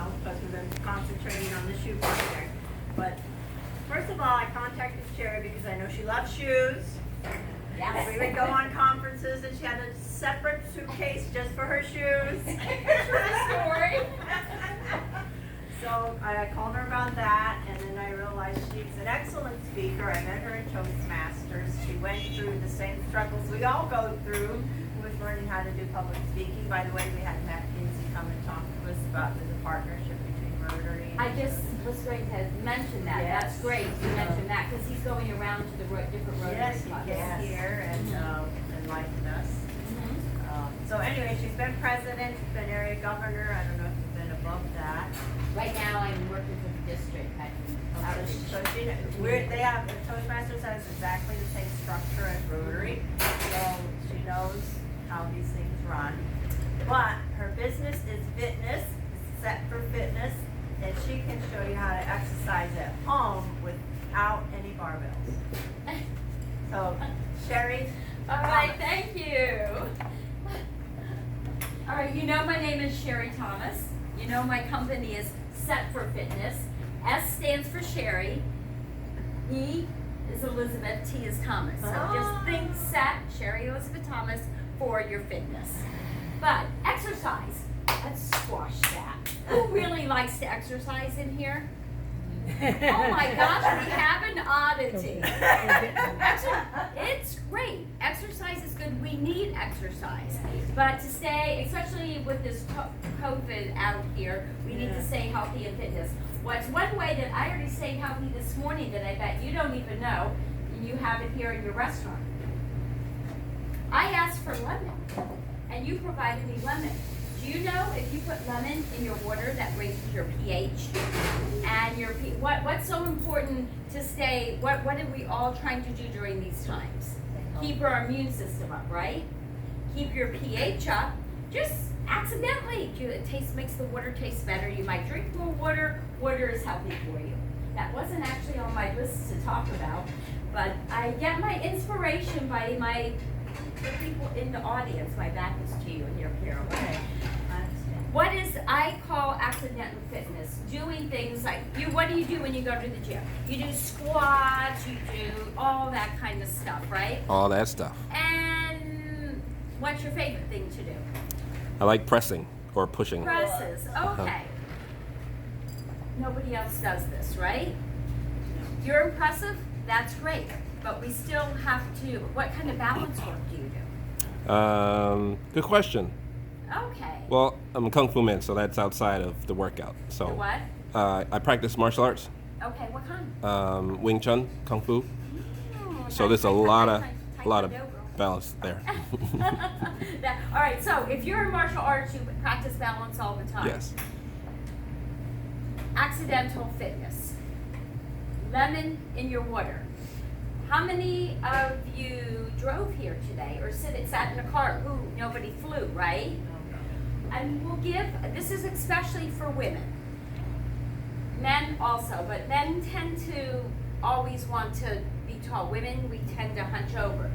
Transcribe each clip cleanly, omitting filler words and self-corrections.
know, because we've been concentrating on the shoe project. But first of all, I contacted Sheree because I know she loves shoes. Yes. We would go on conferences and she had a separate suitcase just for her shoes. True story. So I called her about that, and then I realized she's an excellent speaker. I met her in Toastmasters. She went through the same struggles we all go through with learning how to do public speaking. By the way, we had Matt Kinsey come and talk to us about the partnership between Rotary and I just was going to mention that. Yes. That's great to mention that because he's going around to the different Rotary yes, he clubs. came here and enlightened us. So anyway, she's been president, she's been area governor. I don't know if you've been above that. Right now, I'm working for the district. So they have, the Toastmasters has exactly the same structure as Rotary, so she knows how these things run. But her business is fitness, it's set for fitness, and she can show you how to exercise at home without any barbells. So, Sheree. All right, thank you. All right, you know my name is Sheree Thomas. You know my company is Set for Fitness. S stands for Sheree. E is Elizabeth. T is Thomas. So just think Set, Sheree Elizabeth Thomas, for your fitness. But exercise, let's squash that. Who really likes to exercise in here? Oh my gosh, we have an oddity. It's great. Exercise is good. We need exercise. But to stay, especially with this COVID out here, we need to stay healthy and fitness. What's one way that I already stayed healthy this morning that I bet you don't even know, and you have it here in your restaurant. I asked for lemon, and you provided me lemon. Do you know if you put lemon in your water that raises your pH and your what's so important to stay? What are we all trying to do during these times? Keep our immune system up, right? Keep your pH up. Just accidentally, it makes the water taste better. You might drink more water. Water is healthy for you. That wasn't actually on my list to talk about, but I get my inspiration by the people in the audience. My back is to you and your Carol. Okay. What is I call accidental fitness? Doing things like what do you do when you go to the gym? You do squats, you do all that kind of stuff, right? All that stuff. And what's your favorite thing to do? I like pressing or pushing. Presses. Okay. Nobody else does this, right? You're impressive. That's great. But we still have to. What kind of balance work do you do? Good question. Okay. Well, I'm a Kung Fu man, so that's outside of the workout. So The what? I practice martial arts, Okay. What kind? Wing Chun, Kung Fu. So there's a lot of balance there. All right. So if you're in martial arts, you practice balance all the time. Yes. Accidental fitness. Lemon in your water. How many of you drove here today or sat in a car? Ooh, nobody flew, right? And we'll this is especially for women. Men also, but men tend to always want to be tall. Women, we tend to hunch over.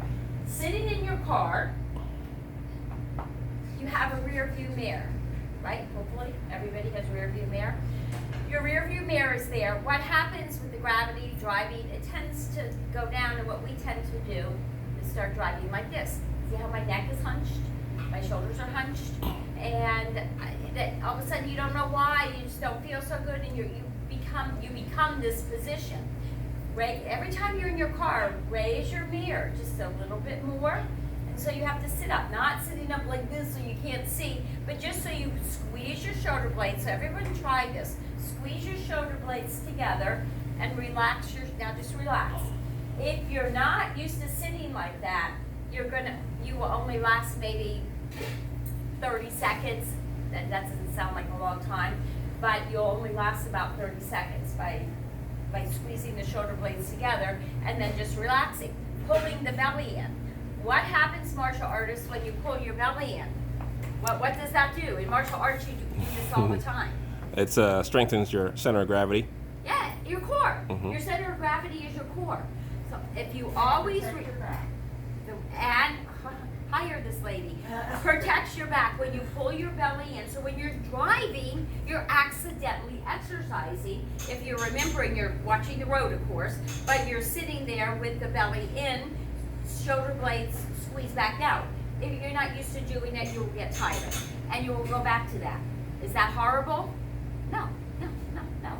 Sitting in your car, you have a rear view mirror, right? Hopefully, everybody has a rear view mirror. Your rear view mirror is there. What happens with the gravity driving, it tends to go down, and what we tend to do is start driving like this. See how my neck is hunched? My shoulders are hunched, and all of a sudden you don't know why, you just don't feel so good, and you become this position. Right? Every time you're in your car, raise your mirror just a little bit more, and so you have to sit up, not sitting up like this so you can't see, but just so you squeeze your shoulder blades. So everyone try this. Squeeze your shoulder blades together and relax now just relax. If you're not used to sitting like that, you will only last maybe 30 seconds. That doesn't sound like a long time, but you'll only last about 30 seconds by squeezing the shoulder blades together and then just relaxing, pulling the belly in. What happens, martial artists, when you pull your belly in? What does that do? In martial arts, you do this all the time. It strengthens your center of gravity. Yeah, your core. Mm-hmm. Your center of gravity is your core. So if you always and hire this lady, protects your back when you pull your belly in. So when you're driving, you're accidentally accidentally exercising if you're remembering you're watching the road, of course, but you're sitting there with the belly in, shoulder blades squeeze back out. If you're not used to doing that, you'll get tired and you will go back to that. Is that horrible? No,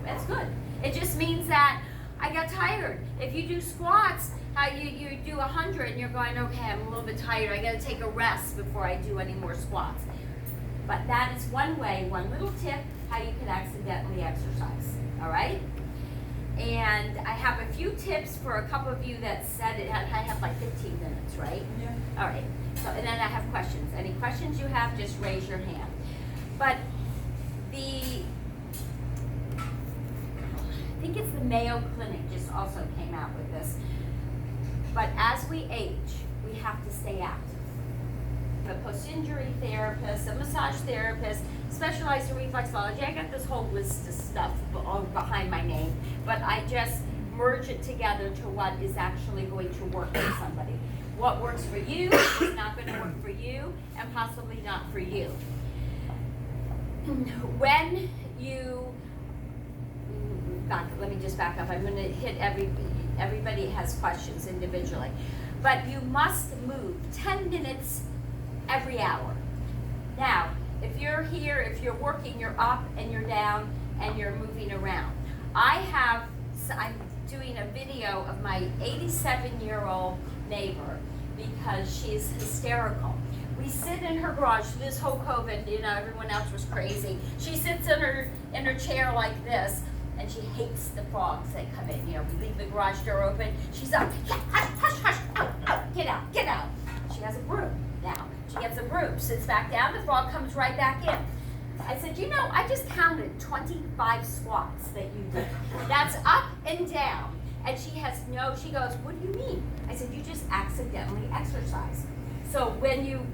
that's good. It just means that I got tired. If you do squats, you do 100 and you're going, okay, I'm a little bit tired. I gotta take a rest before I do any more squats. But that is one way, one little tip, how you can accidentally exercise, all right? And I have a few tips for a couple of you that said it. I have like 15 minutes, right? Yeah. All right, so, and then I have questions. Any questions you have, just raise your hand. But I think it's the Mayo Clinic just also came out with this. But as we age, we have to stay active. A post-injury therapist, a massage therapist, specialized in reflexology. I got this whole list of stuff behind my name, but I just merge it together to what is actually going to work for somebody. What works for you is not going to work for you, and possibly not for you. When you let me just back up. I'm going to hit everybody has questions individually, but you must move 10 minutes every hour. Now, if you're here, if you're working, you're up and you're down and you're moving around. I'm doing a video of my 87-year-old neighbor because she's hysterical. We sit in her garage, this whole COVID, everyone else was crazy. She sits in her chair like this, and she hates the frogs that come in. We leave the garage door open. She's up, hush, get out. She has a broom now. She gets a broom, sits back down, the frog comes right back in. I said, I just counted 25 squats that you did. That's up and down. And she goes, what do you mean? I said, you just accidentally exercise. So when you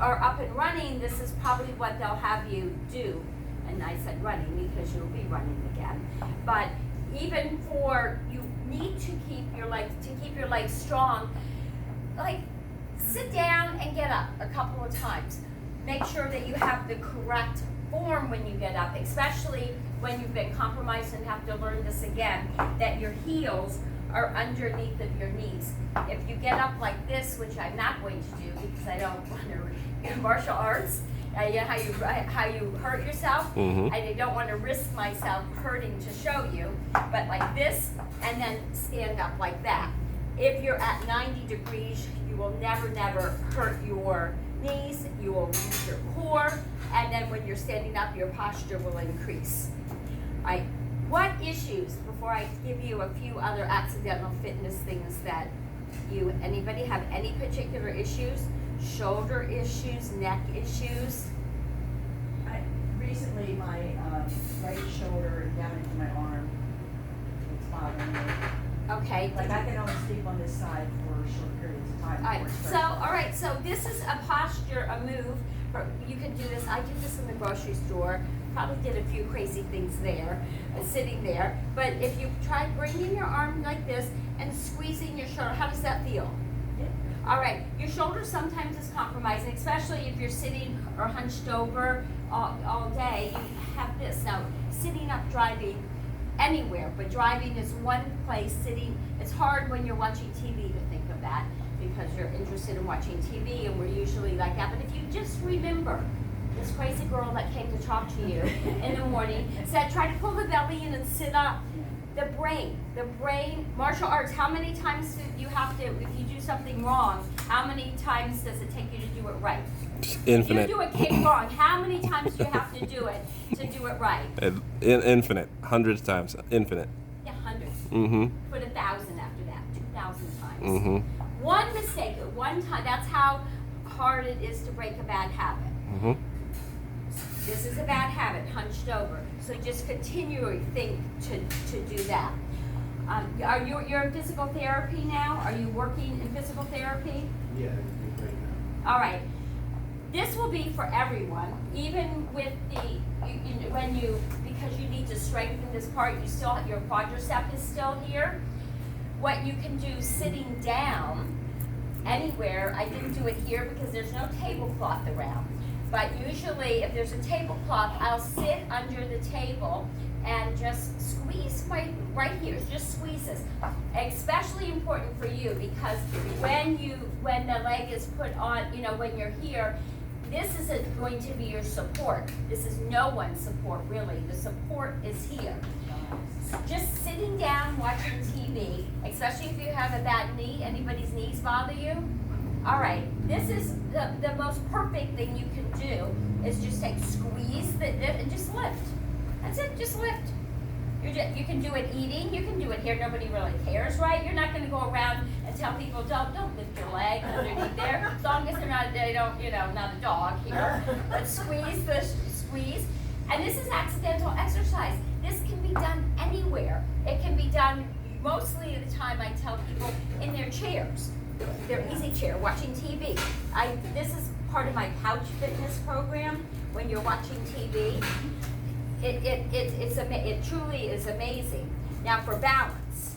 are up and running, this is probably what they'll have you do. And I said running because you'll be running again. But even you need to keep your legs strong. Like, sit down and get up a couple of times. Make sure that you have the correct form when you get up, especially when you've been compromised and have to learn this again, that your heels are underneath of your knees. If you get up like this, which I'm not going to do because I don't want to, martial arts, how you hurt yourself, Mm-hmm. I don't want to risk myself hurting to show you, but like this, and then stand up like that. If you're at 90 degrees, you will never hurt your knees, you will use your core, and then when you're standing up, your posture will increase. All right, what issues, before I give you a few other accidental fitness things that anybody have any particular issues? Shoulder issues, neck issues? Recently, my right shoulder down into my arm, it's bothering me. Okay. Like I can only sleep on this side for short periods of time. All right, so this is a posture, a move. You can do this. I did this in the grocery store. Probably did a few crazy things there, sitting there. But if you try bringing your arm like this and squeezing your shoulder, how does that feel? Yeah. All right, your shoulder sometimes is compromising, especially if you're sitting or hunched over all day. You have this. Now, sitting up, driving anywhere, but driving is one place. Sitting, it's hard when you're watching TV to think of that because you're interested in watching TV, and we're usually like that. But if you just remember, this crazy girl that came to talk to you in the morning said, try to pull the belly in and sit up. The brain, martial arts, how many times do you have to, if you do something wrong, how many times does it take you to do it right? Infinite. You do a kick wrong, how many times do you have to do it right? Infinite. Hundreds of times. Infinite. Yeah, hundreds. Mm-hmm. Put 1,000 after that, 2,000 times. Mm-hmm. One mistake at one time, that's how hard it is to break a bad habit. Mm-hmm. This is a bad habit, hunched over. So just continually think to do that. You're in physical therapy now? Are you working in physical therapy? Yeah, right now. All right. This will be for everyone, even with because you need to strengthen this part, your quadricep is still here. What you can do sitting down anywhere, I didn't do it here because there's no tablecloth around. But usually, if there's a tablecloth, I'll sit under the table and just squeeze right here, just squeeze this. Especially important for you because when the leg is put on, when you're here, this isn't going to be your support. This is no one's support, really. The support is here. Just sitting down watching TV, especially if you have a bad knee, anybody's knees bother you? All right, this is the most perfect thing you can do is just squeeze and just lift. That's it, just lift. You can do it eating, you can do it here, nobody really cares, right? You're not gonna go around and tell people, don't lift your leg underneath there, as long as they don't, not a dog here. But squeeze. And this is accidental exercise. This can be done anywhere. It can be done mostly of the time I tell people in their chairs. Their easy chair, watching TV. This is part of my couch fitness program when you're watching TV. It truly is amazing. Now for balance,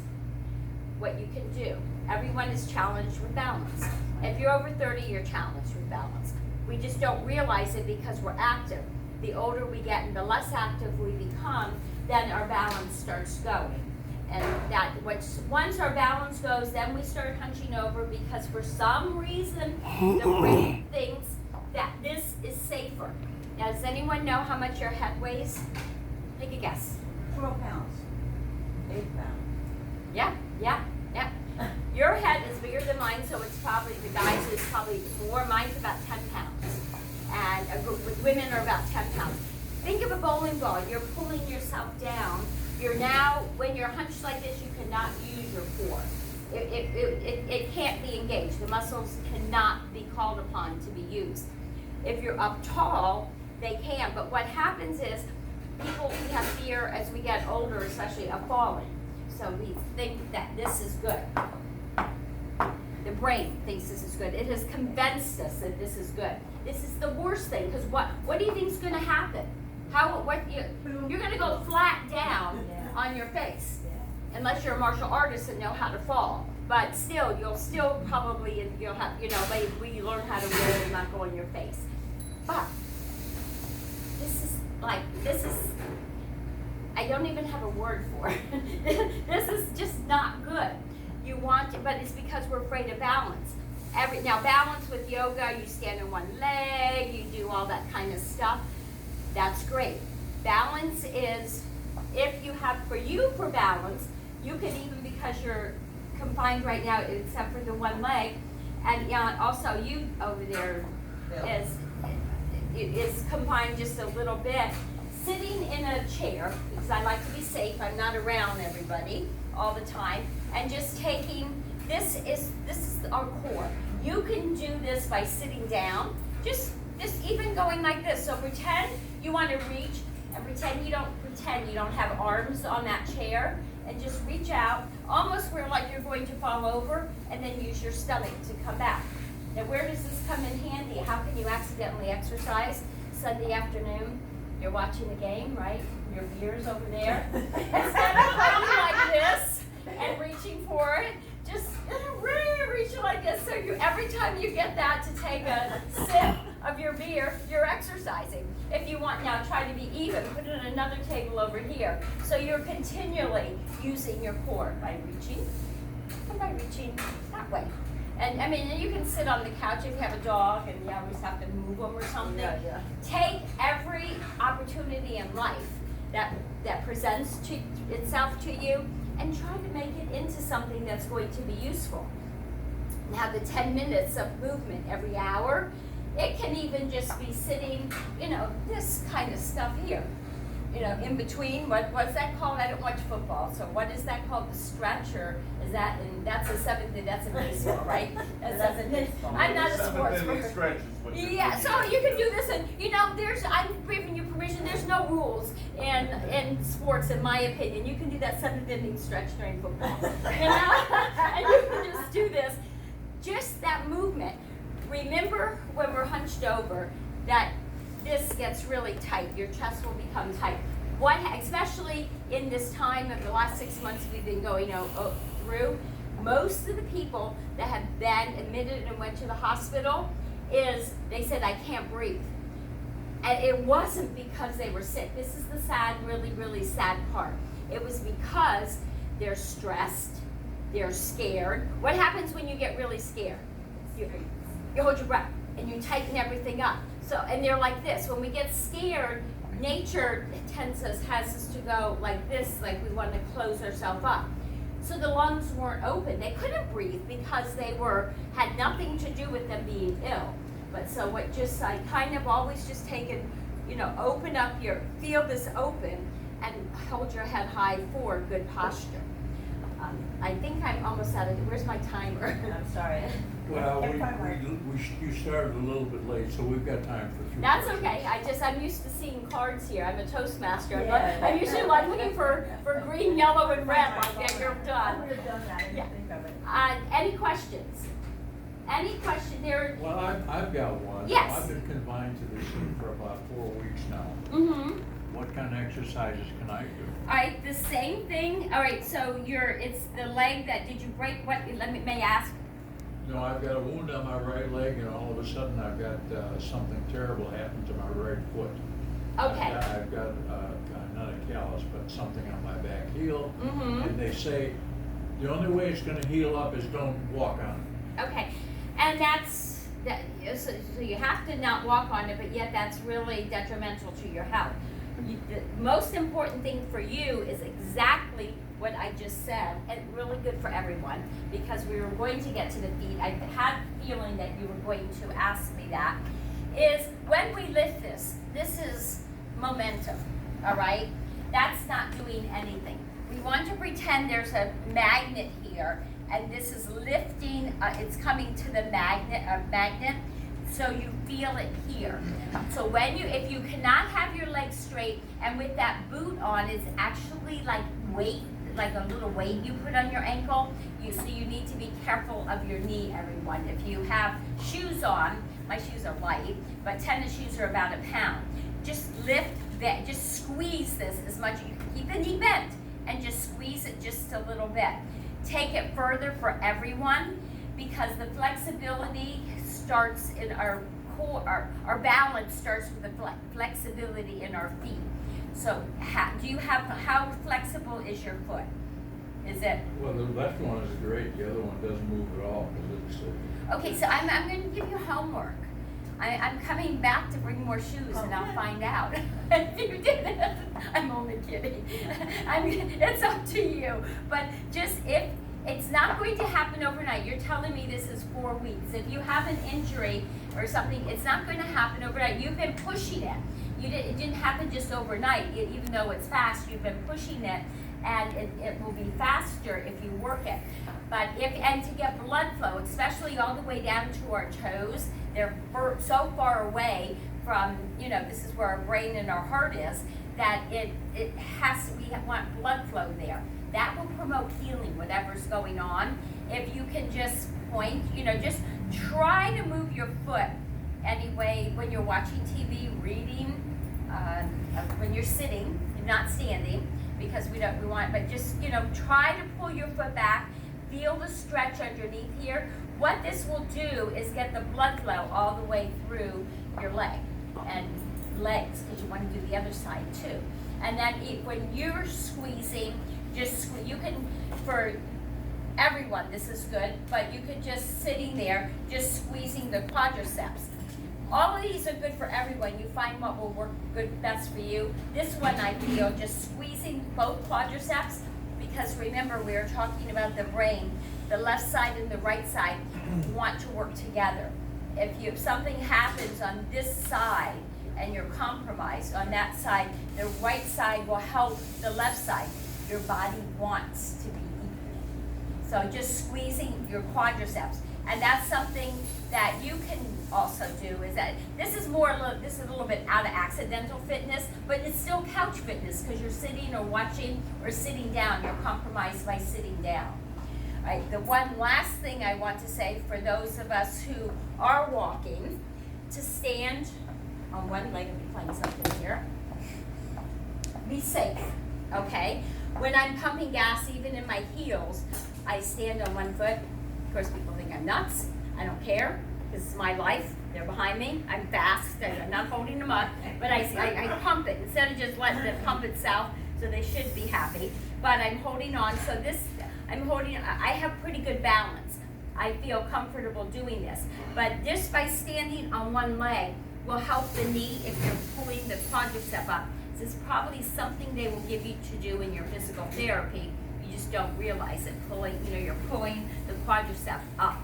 what you can do. Everyone is challenged with balance. If you're over 30, you're challenged with balance. We just don't realize it because we're active. The older we get and the less active we become, then our balance starts going. And once our balance goes, then we start hunching over because for some reason, the brain thinks that this is safer. Now, does anyone know how much your head weighs? Take a guess. 12 pounds. 8 pounds. Yeah. Your head is bigger than mine, so it's probably, the guys is probably more. Mine's about 10 pounds. And with women are about 10 pounds. Think of a bowling ball. You're pulling yourself down. When you're hunched like this, you cannot use your core. It can't be engaged. The muscles cannot be called upon to be used. If you're up tall, they can. But what happens is, we have fear as we get older, especially of falling. So we think that this is good. The brain thinks this is good. It has convinced us that this is good. This is the worst thing, because what do you think is going to happen? You're going to go flat down on your face, unless you're a martial artist and know how to fall. But still, you'll have, we learn how to roll and not go on your face. But this is, I don't even have a word for it. This is just not good. You want it, but it's because we're afraid of balance. Now balance with yoga, you stand on one leg, you do all that kind of stuff. That's great. Balance is, for balance, you can even, because you're confined right now except for the one leg, and also you over there is confined just a little bit. Sitting in a chair, because I like to be safe, I'm not around everybody all the time, and just taking, this is our core. You can do this by sitting down, just even going like this. So pretend you want to reach, and pretend you don't have arms on that chair, and just reach out, almost where like you're going to fall over, and then use your stomach to come back. Now where does this come in handy? How can you accidentally exercise? Sunday afternoon, you're watching the game, right? Your beer's over there. Instead of going like this and reaching for it, just reach like this. So every time you get that to take a sip of your beer, you're exercising. If you want now, try to be even. Put it on another table over here. So you're continually using your core by reaching that way. And I mean, you can sit on the couch if you have a dog and you always have to move them or something. Yeah. Take every opportunity in life that presents itself to you and try to make it into something that's going to be useful. Now the 10 minutes of movement every hour, it can even just be sitting, this kind of stuff here. In between, what's that called? I don't watch football, so what is that called? The stretch, or is that, and that's a seventh, that's in baseball, right? That's in baseball. I'm not a sports person. Yeah, so you can do this, and I'm giving you permission, there's no rules in sports, in my opinion. You can do that 7th inning stretch during football, and you can just do this. Just that movement. Remember when we're hunched over, that this gets really tight. Your chest will become tight. Especially in this time of the last 6 months we've been going through, most of the people that have been admitted and went to the hospital they said, I can't breathe. And it wasn't because they were sick. This is the sad, really, really sad part. It was because they're stressed, they're scared. What happens when you get really scared? You hold your breath and you tighten everything up. So, and they're like this. When we get scared, nature has us to go like this, like we want to close ourselves up. So the lungs weren't open. They couldn't breathe because they had nothing to do with them being ill. But so I kind of always just take it, open up feel this open and hold your head high for good posture. I think I'm almost out of, where's my timer? I'm sorry. Well, Take time. you started a little bit late, so we've got time for a few That's questions. okay. I'm used to seeing cards here. I'm a Toastmaster. Yeah. I'm usually looking for green, yellow, and red. Like, yeah, you're I done. would have done that, I didn't Yeah. think of it. Any questions? Any question there? Well, I've got one. Yes. I've been confined to this thing for about 4 weeks now. Mm-hmm. What kind of exercises can I do? All right, the same thing. All right, so it's the leg that, did you break what, may I ask? No, I've got a wound on my right leg, and all of a sudden I've got something terrible happened to my right foot. Okay. I've got not a callus, but something on my back heel. Mm-hmm. And they say the only way it's going to heal up is don't walk on it. Okay, and so you have to not walk on it, but yet that's really detrimental to your health. The most important thing for you is exactly what I just said, and really good for everyone, because we were going to get to the feet. I had a feeling that you were going to ask me that, is when we lift this is momentum, all right? That's not doing anything. We want to pretend there's a magnet here, and this is lifting, it's coming to the magnet, so you feel it here. So if you cannot have your legs straight, and with that boot on, it's actually like weight, like a little weight you put on your ankle. So you need to be careful of your knee, everyone. If you have shoes on, my shoes are light, but tennis shoes are about a pound. Just lift that, just squeeze this as much, you can keep the knee bent, and just squeeze it just a little bit. Take it further for everyone, because the flexibility starts in our core, our balance starts with the flexibility in our feet. So how flexible is your foot? Is it? Well, the left one is great. The other one doesn't move at all because it's Okay, so I'm going to give you homework. I'm coming back to bring more shoes, and I'll find out if you didn't. I'm only kidding. It's up to you. But just if it's not going to happen overnight, you're telling me this is 4 weeks. If you have an injury or something, it's not going to happen overnight. You've been pushing it. It didn't happen just overnight. Even though it's fast, you've been pushing it, and it will be faster if you work it. But and to get blood flow, especially all the way down to our toes, they're so far away from, this is where our brain and our heart is, that we want blood flow there. That will promote healing, whatever's going on. If you can just point, just try to move your foot anyway when you're watching TV, reading, when you're sitting, you're not standing, because but just, try to pull your foot back, feel the stretch underneath here. What this will do is get the blood flow all the way through your leg and legs, because you want to do the other side too. And then when you're squeezing, you can, for everyone, this is good, but you could just sitting there, just squeezing the quadriceps. All of these are good for everyone. You find what will work best for you. This one I feel just squeezing both quadriceps, because remember we were talking about the brain. The left side and the right side want to work together. If something happens on this side and you're compromised on that side, the right side will help the left side. Your body wants to be equal. So just squeezing your quadriceps. And that's something that you can also do, is that this is a little bit out of accidental fitness, but it's still couch fitness, because you're sitting or watching or sitting down. You're compromised by sitting down. All right, the one last thing I want to say for those of us who are walking, to stand on one leg. Let me find something here. Be safe, okay? When I'm pumping gas, even in my heels, I stand on one foot. Of course, people think I'm nuts. I don't care. This is my life. They're behind me. I'm fast. I'm not holding them up, but I pump it instead of just letting it pump itself. So they should be happy. But I'm holding on. So I have pretty good balance. I feel comfortable doing this. But just by standing on one leg will help the knee if you're pulling the quadricep up. This is probably something they will give you to do in your physical therapy. You just don't realize it. You're pulling the quadricep up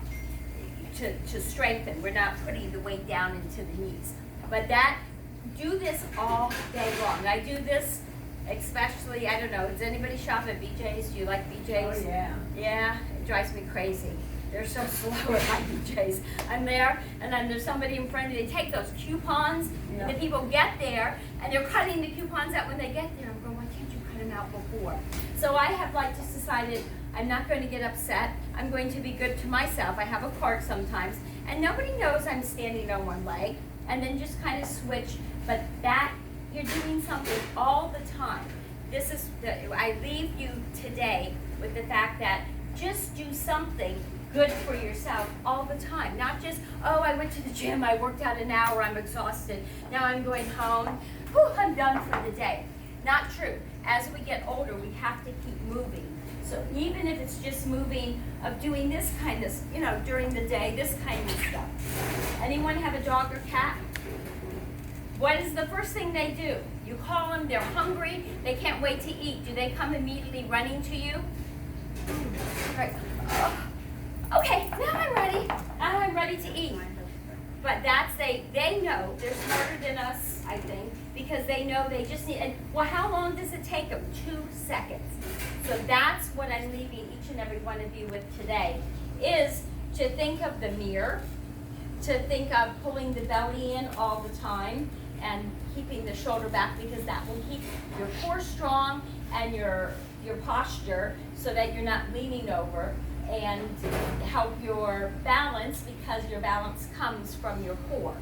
to strengthen. We're not putting the weight down into the knees. But do this all day long. I do this especially, I don't know, does anybody shop at BJ's? Do you like BJ's? Oh, yeah. Yeah, it drives me crazy. They're so slow at my BJ's. I'm there, and then there's somebody in front of me. They take those coupons, and the people get there, and they're cutting the coupons out when they get there. I'm going, why can't you cut them out before? So I have just decided I'm not going to get upset. I'm going to be good to myself. I have a cart sometimes, and nobody knows I'm standing on one leg, and then just kind of switch. But you're doing something all the time. I leave you today with the fact that just do something good for yourself all the time. Not just, oh, I went to the gym, I worked out an hour, I'm exhausted, now I'm going home, whew, I'm done for the day. Not true. As we get older, we have to keep moving. So even if it's just moving of doing this kind of, during the day, this kind of stuff. Anyone have a dog or cat? What is the first thing they do? You call them, they're hungry, they can't wait to eat. Do they come immediately running to you? Right. Okay, now I'm ready. Now I'm ready to eat. But they know they're smarter than us, I think, because they know they just need, how long does it take them? 2 seconds. So that's what I'm leaving each and every one of you with today, is to think of the mirror, to think of pulling the belly in all the time and keeping the shoulder back, because that will keep your core strong and your posture so that you're not leaning over, and help your balance, because your balance comes from your core.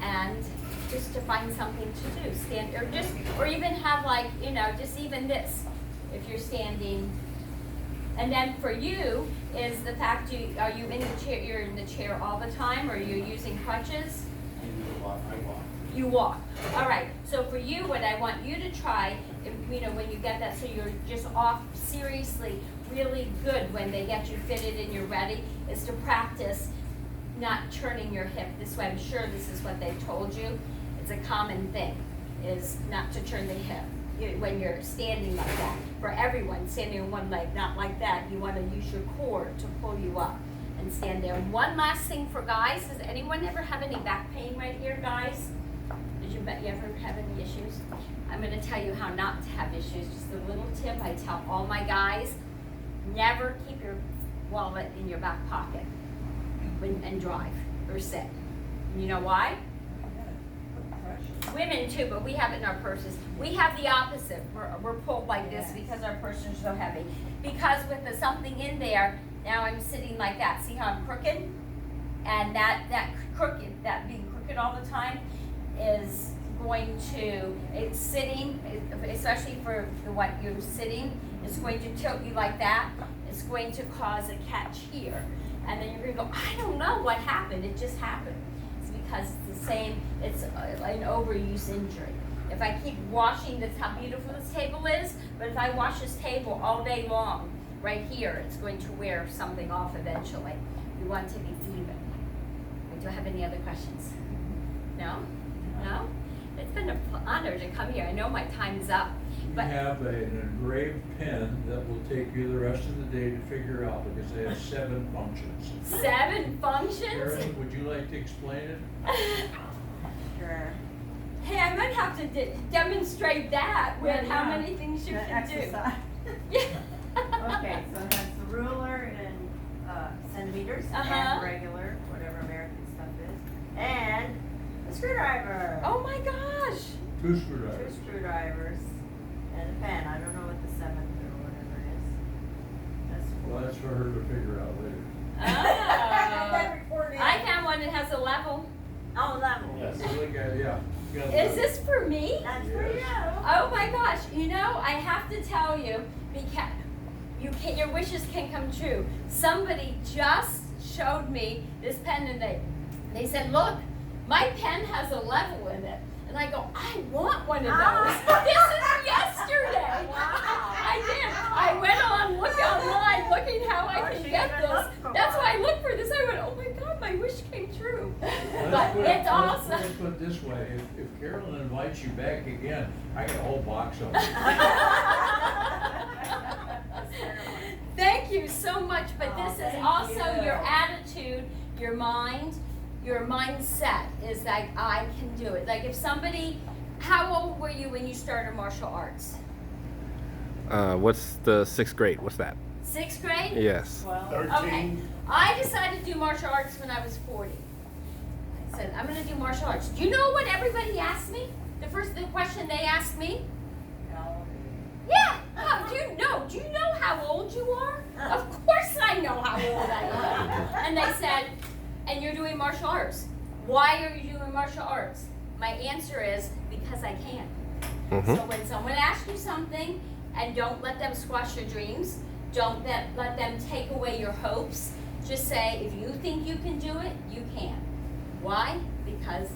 And just to find something to do, stand, or even have just even this, if you're standing. And then for you is the fact, are you in the chair? You're in the chair all the time, or are you using crutches? I walk. You walk. All right. So for you, what I want you to try, when you get that, so you're just off seriously, really good when they get you fitted and you're ready, is to practice not turning your hip this way. I'm sure this is what they've told you. It's a common thing, is not to turn the hip when you're standing like that. For everyone, standing on one leg, not like that. You want to use your core to pull you up and stand there. And one last thing for guys, does anyone ever have any back pain right here, guys? Did you ever have any issues? I'm going to tell you how not to have issues. Just a little tip I tell all my guys: never keep your wallet in your back pocket and drive or sit. You know why? Women too, but we have it in our purses. We have the opposite. We're pulled like this because our purses are so heavy. Because with the something in there, now I'm sitting like that. See how I'm crooked? And that being crooked all the time is going to, it's sitting, especially for what you're sitting, it's going to tilt you like that. It's going to cause a catch here. And then you're going to go, I don't know what happened. It just happened. It's because it's the same, it's an overuse injury. If I keep washing, that's how beautiful this table is, but if I wash this table all day long, right here, it's going to wear something off eventually. We want to be even. Do I have any other questions? No? No? It's been an honor to come here. I know my time's up. We But have an engraved pen that will take you the rest of the day to figure out, because they have 7 functions. 7 functions? Sheree, would you like to explain it? Sure. Hey, I might have to demonstrate that with how Yeah. many things you The can do. exercise. Yeah. Okay, so it has the ruler in centimeters Uh-huh. and regular, whatever American stuff is, and a screwdriver. Oh my gosh. 2 2 screwdrivers. screwdrivers and a pen. I don't know what the 7th or whatever is. That's 4. Well, that's for her to figure out later. Oh. I found one that has a level. Oh, level. Yes. Yeah. You got Is the- this for me? That's for you. Oh my gosh, I have to tell you, because your wishes can come true. Somebody just showed me this pen and they They said, look, my pen has a level in it. And I go, I want one of those. This is yesterday. I did. I went online looking how I can get this. That's why I looked for this. I went, oh my God, my wish came true. But it's awesome. Let's put it this way, if Carolyn invites you back again, I got a whole box of them. Thank you so much, but this is thank also you. your attitude, your mind, your mindset is like, I can do it. Like if somebody, how old were you when you started martial arts? What's the 6th grade? What's that? 6th grade? Yes. Okay. I decided to do martial arts when I was 40. I said, I'm going to do martial arts. Do you know what everybody asked me? The question they asked me? Yeah. Oh, do you know how old you are? Of course I know how old I am. And they said, and you're doing martial arts. Why are you doing martial arts? My answer is, because I can. Mm-hmm. So when someone asks you something, and don't let them squash your dreams, don't let them take away your hopes. Just say, if you think you can do it, you can. Why? Because